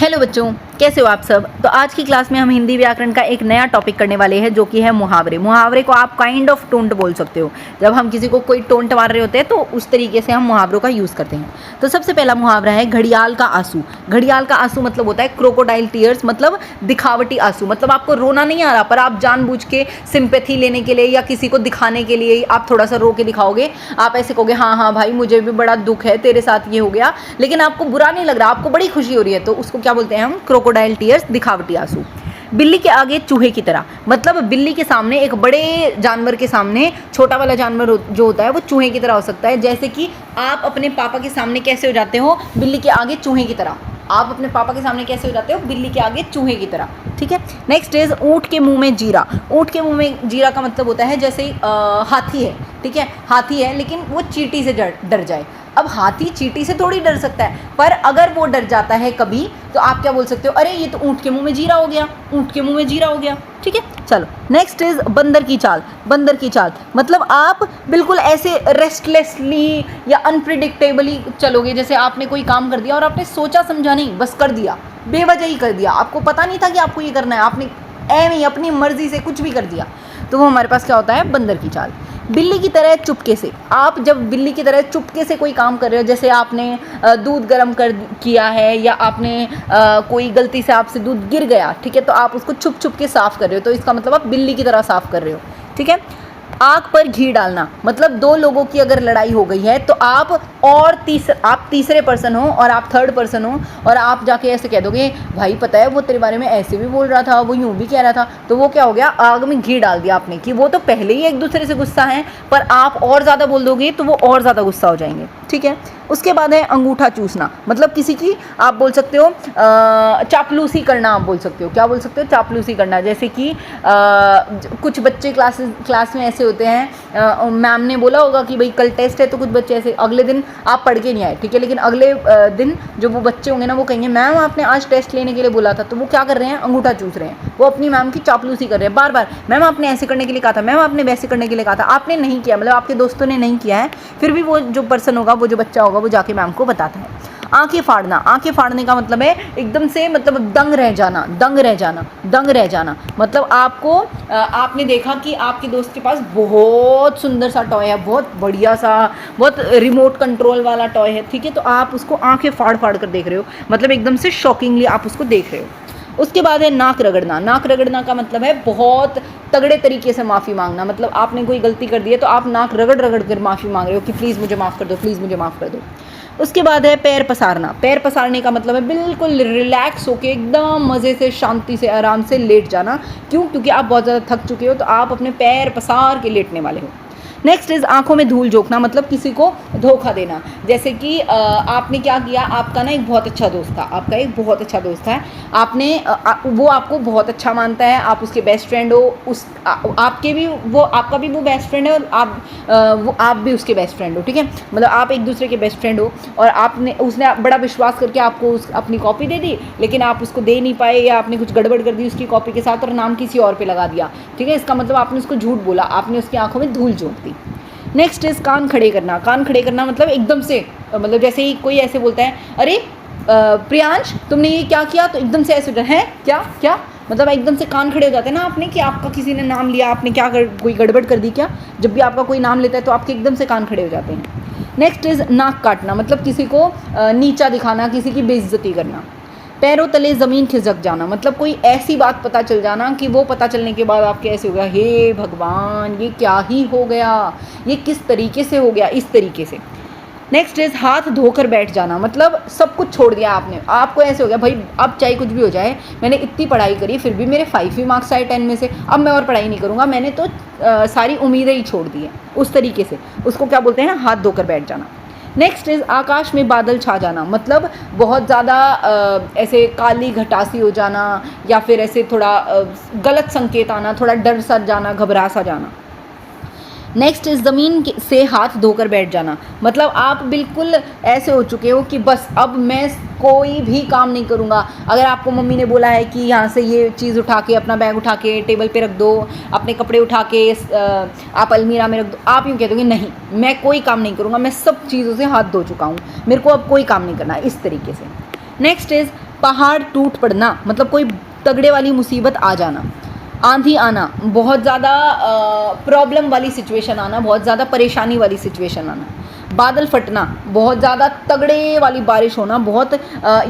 Hello बच्चों, कैसे हो आप सब। तो आज की क्लास में हम हिंदी व्याकरण का एक नया टॉपिक करने वाले हैं जो कि है मुहावरे। मुहावरे को आप काइंड ऑफ टोंट बोल सकते हो। जब हम किसी को कोई टोंट मार रहे होते हैं तो उस तरीके से हम मुहावरों का यूज़ करते हैं। तो सबसे पहला मुहावरा है घड़ियाल का आंसू। घड़ियाल का आंसू मतलब होता है क्रोकोडाइल टीयर्स, मतलब दिखावटी आंसू। मतलब आपको रोना नहीं आ रहा पर आप जानबूझ के सिंपैथी लेने के लिए या किसी को दिखाने के लिए आप थोड़ा सा रो के दिखाओगे। आप ऐसे कहोगे हाँ हाँ भाई मुझे भी बड़ा दुख है, तेरे साथ ये हो गया, लेकिन आपको बुरा नहीं लग रहा, आपको बड़ी खुशी हो रही है, तो उसको क्या बोलते हैं हम? क्रोकोडाइल टीयर्स, दिखावटी आंसू। बिल्ली के आगे चूहे की तरह, मतलब बिल्ली के सामने एक बड़े जानवर के सामने छोटा वाला जानवर जो होता है वो चूहे की तरह हो सकता है। जैसे कि आप अपने पापा के सामने कैसे हो जाते हो? बिल्ली के आगे चूहे की तरह। आप अपने पापा के सामने कैसे हो जाते हो? बिल्ली के आगे चूहे की तरह। ठीक है। नेक्स्ट इज ऊंट के मुंह में जीरा। ऊंट के मुंह में जीरा का मतलब होता है जैसे हाथी है, ठीक है, हाथी है लेकिन वो चींटी से डर जाए। अब हाथी चींटी से थोड़ी डर सकता है, पर अगर वो डर जाता है कभी तो आप क्या बोल सकते हो? अरे ये तो ऊंट के मुंह में जीरा हो गया, ऊंट के मुंह में जीरा हो गया। ठीक है, चलो नेक्स्ट इज बंदर की चाल। बंदर की चाल मतलब आप बिल्कुल ऐसे रेस्टलेसली या अनप्रिडिक्टेबली चलोगे। जैसे आपने कोई काम कर दिया और आपने सोचा समझा नहीं, बस कर दिया, बेवजह ही कर दिया, आपको पता नहीं था कि आपको ये करना है, आपने ऐਵੇਂ ही अपनी मर्जी से कुछ भी कर दिया, तो वो हमारे पास क्या होता है? बंदर की चाल। बिल्ली की तरह चुपके से, आप जब बिल्ली की तरह चुपके से कोई काम कर रहे हो, जैसे आपने दूध गर्म किया है या आपने कोई गलती से आपसे दूध गिर गया, ठीक है, तो आप उसको छुप छुप के साफ़ कर रहे हो, तो इसका मतलब आप बिल्ली की तरह साफ़ कर रहे हो। ठीक है। आग पर घी डालना मतलब दो लोगों की अगर लड़ाई हो गई है तो आप तीसरे पर्सन हो और आप थर्ड पर्सन हो और आप जाके ऐसे कह दोगे भाई पता है वो तेरे बारे में ऐसे भी बोल रहा था, वो यूं भी कह रहा था, तो वो क्या हो गया? आग में घी डाल दिया आपने, कि वो तो पहले ही एक दूसरे से गुस्सा है पर आप और ज़्यादा बोल दोगे तो वो और ज़्यादा गुस्सा हो जाएंगे। ठीक है। उसके बाद है अंगूठा चूसना, मतलब किसी की आप बोल सकते हो चापलूसी करना। आप बोल सकते हो, क्या बोल सकते हो? चापलूसी करना। जैसे कि कुछ बच्चे क्लास में ऐसे होते हैं, मैम ने बोला होगा कि भाई कल टेस्ट है, तो कुछ बच्चे ऐसे अगले दिन आप पढ़ के नहीं आए, ठीक है, लेकिन अगले दिन जो वो बच्चे होंगे ना वो कहेंगे मैम आपने आज टेस्ट लेने के लिए बोला था, तो वो क्या कर रहे हैं? अंगूठा चूस रहे हैं, वो अपनी मैम की चापलूसी कर रहे हैं बार बार। मैम आपने ऐसे करने के लिए कहा था, मैम आपने वैसे करने के लिए कहा था, आपने नहीं किया, मतलब आपके दोस्तों ने नहीं किया है, फिर भी वो जो पर्सन होगा, वो जो बच्चा होगा, वो जाके मैम को बताता है। आंखें फाड़ना, आंखें फाड़ने का मतलब है एकदम से, मतलब दंग रह जाना, दंग रह जाना, दंग रह जाना। मतलब आपने देखा कि आपके दोस्त के पास बहुत सुंदर सा टॉय है, बहुत बढ़िया सा, बहुत रिमोट कंट्रोल वाला टॉय है, ठीक है, तो आप उसको आंखें फाड़ फाड़ कर देख रहे हो, मतलब एकदम से शॉकिंगली आप उसको देख रहे हो। उसके बाद है नाक रगड़ना। नाक रगड़ना का मतलब है बहुत तगड़े तरीके से माफ़ी मांगना, मतलब आपने कोई गलती कर दी है तो आप नाक रगड़ रगड़ कर माफ़ी मांग रहे हो कि प्लीज़ मुझे माफ़ कर दो, प्लीज़ मुझे माफ़ कर दो। उसके बाद है पैर पसारना। पैर पसारने का मतलब है बिल्कुल रिलैक्स होके एकदम मज़े से, शांति से, आराम से लेट जाना। क्यों? क्योंकि आप बहुत ज़्यादा थक चुके हो तो आप अपने पैर पसार के लेटने वाले हो। नेक्स्ट इज़ आंखों में धूल झोंकना, मतलब किसी को धोखा देना। जैसे कि आपने क्या किया, आपका ना एक बहुत अच्छा दोस्त था, आपका एक बहुत अच्छा दोस्त है, वो आपको बहुत अच्छा मानता है, आप उसके बेस्ट फ्रेंड हो, आपका भी वो बेस्ट फ्रेंड है और आप भी उसके बेस्ट फ्रेंड हो, ठीक है, मतलब आप एक दूसरे के बेस्ट फ्रेंड हो और उसने बड़ा विश्वास करके आपको अपनी कॉपी दे दी, लेकिन आप उसको दे नहीं पाए या आपने कुछ गड़बड़ कर दी उसकी कॉपी के साथ और नाम किसी और पे लगा दिया, ठीक है, इसका मतलब आपने उसको झूठ बोला, आपने उसकी आंखों में धूल झोंक दी। नेक्स्ट इज कान खड़े करना। कान खड़े करना मतलब एकदम से, मतलब जैसे ही कोई ऐसे बोलता है अरे प्रियांश तुमने ये क्या किया, तो एकदम से ऐसे है क्या क्या, मतलब एकदम से कान खड़े हो जाते हैं ना आपने, कि आपका किसी ने नाम लिया, आपने कोई गड़बड़ कर दी क्या। जब भी आपका कोई नाम लेता है तो आपके एकदम से कान खड़े हो जाते हैं। नेक्स्ट इज नाक काटना, मतलब किसी को नीचा दिखाना, किसी की बेइज्जती करना। पैरों तले ज़मीन खिसक जाना, मतलब कोई ऐसी बात पता चल जाना कि वो पता चलने के बाद आपके ऐसे हो गया, हे भगवान ये क्या ही हो गया, ये किस तरीके से हो गया, इस तरीके से। नेक्स्ट इज़ हाथ धोकर बैठ जाना, मतलब सब कुछ छोड़ दिया आपने, आपको ऐसे हो गया भाई अब चाहे कुछ भी हो जाए, मैंने इतनी पढ़ाई करी फिर भी मेरे 5 ही मार्क्स आए 10 में से, अब मैं और पढ़ाई नहीं करूँगा, मैंने तो सारी उम्मीदें ही छोड़ दी हैं, उस तरीके से उसको क्या बोलते हैं? हाथ धोकर बैठ जाना। नेक्स्ट इज़ आकाश में बादल छा जाना, मतलब बहुत ज़्यादा ऐसे काली घटासी हो जाना या फिर ऐसे थोड़ा गलत संकेत आना, थोड़ा डर सा जाना, घबरा सा जाना। नेक्स्ट इज ज़मीन से हाथ धोकर बैठ जाना, मतलब आप बिल्कुल ऐसे हो चुके हो कि बस अब मैं कोई भी काम नहीं करूँगा। अगर आपको मम्मी ने बोला है कि यहाँ से ये चीज़ उठा के, अपना बैग उठा के टेबल पे रख दो, अपने कपड़े उठा के आप अलमीरा में रख दो, आप यूँ कह दोगे नहीं मैं कोई काम नहीं करूँगा, मैं सब चीज़ों से हाथ धो चुका हूँ, मेरे को अब कोई काम नहीं करना, इस तरीके से। नेक्स्ट इज़ पहाड़ टूट पड़ना मतलब कोई तगड़े वाली मुसीबत आ जाना। आंधी आना, बहुत ज़्यादा प्रॉब्लम वाली सिचुएशन आना, बहुत ज़्यादा परेशानी वाली सिचुएशन आना। बादल फटना, बहुत ज़्यादा तगड़े वाली बारिश होना, बहुत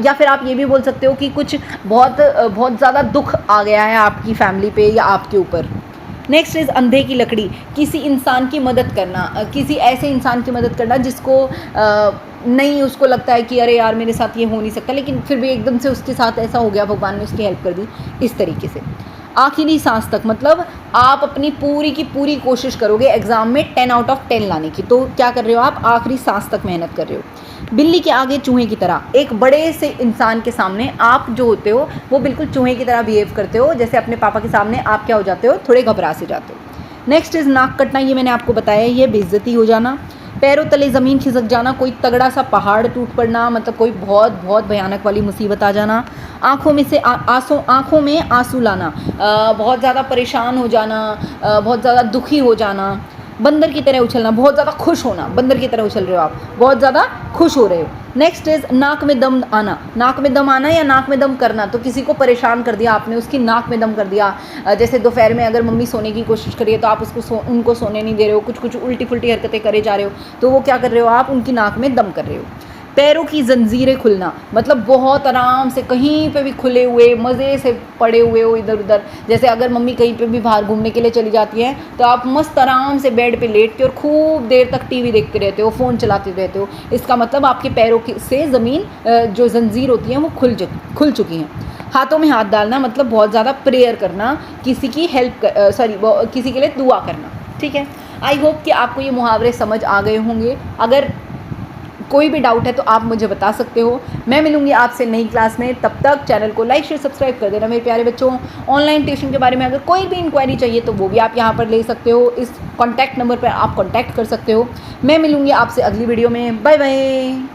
या फिर आप ये भी बोल सकते हो कि कुछ बहुत ज़्यादा दुख आ गया है आपकी फैमिली पे या आपके ऊपर। नेक्स्ट इज़ अंधे की लकड़ी, किसी इंसान की मदद करना, किसी ऐसे इंसान की मदद करना जिसको नहीं, उसको लगता है कि अरे यार मेरे साथ ये हो नहीं सकता, लेकिन फिर भी एकदम से उसके साथ ऐसा हो गया, भगवान ने उसकी हेल्प कर दी, इस तरीके से। आखिरी सांस तक मतलब आप अपनी पूरी की पूरी कोशिश करोगे एग्ज़ाम में 10 आउट ऑफ 10 लाने की, तो क्या कर रहे हो आप, आखिरी सांस तक मेहनत कर रहे हो। बिल्ली के आगे चूहे की तरह, एक बड़े से इंसान के सामने आप जो होते हो वो बिल्कुल चूहे की तरह बिहेव करते हो, जैसे अपने पापा के सामने आप क्या हो जाते हो, थोड़े घबरा से जाते हो। नेक्स्ट इज़ नाक कटना, ये मैंने आपको बताया, ये बेइज्जती हो जाना। पैरों तले ज़मीन खिसक जाना, कोई तगड़ा सा पहाड़ टूट पड़ना, मतलब कोई बहुत बहुत भयानक वाली मुसीबत आ जाना। आँखों में आंसू लाना, बहुत ज़्यादा परेशान हो जाना, बहुत ज़्यादा दुखी हो जाना। बंदर की तरह उछलना, बहुत ज़्यादा खुश होना, बंदर की तरह उछल रहे हो आप, बहुत ज़्यादा खुश हो रहे हो। नेक्स्ट इज़ नाक में दम आना, नाक में दम आना या नाक में दम करना, तो किसी को परेशान कर दिया आपने, उसकी नाक में दम कर दिया। जैसे दोपहर में अगर मम्मी सोने की कोशिश करिए तो आप उसको उनको सोने नहीं दे रहे हो, कुछ उल्टी फुल्टी हरकतें करे जा रहे हो, तो वो क्या कर रहे हो आप, उनकी नाक में दम कर रहे हो। पैरों की जंजीरें खुलना, मतलब बहुत आराम से कहीं पे भी खुले हुए, मज़े से पड़े हुए हो इधर उधर। जैसे अगर मम्मी कहीं पे भी बाहर घूमने के लिए चली जाती हैं तो आप मस्त आराम से बेड पे लेट के और खूब देर तक टीवी देखते रहते हो, फ़ोन चलाते रहते हो। इसका मतलब आपके पैरों से ज़मीन जो जंजीर होती है वो खुल चुकी हैं। हाथों में हाथ डालना, मतलब बहुत ज़्यादा प्रेयर करना, किसी की किसी के लिए दुआ करना। ठीक है, आई होप कि आपको ये मुहावरे समझ आ गए होंगे। अगर कोई भी डाउट है तो आप मुझे बता सकते हो। मैं मिलूंगी आपसे नई क्लास में, तब तक चैनल को लाइक शेयर सब्सक्राइब कर देना मेरे प्यारे बच्चों। ऑनलाइन ट्यूशन के बारे में अगर कोई भी इंक्वायरी चाहिए तो वो भी आप यहाँ पर ले सकते हो, इस कॉन्टैक्ट नंबर पर आप कॉन्टैक्ट कर सकते हो। मैं मिलूंगी आपसे अगली वीडियो में। Bye bye.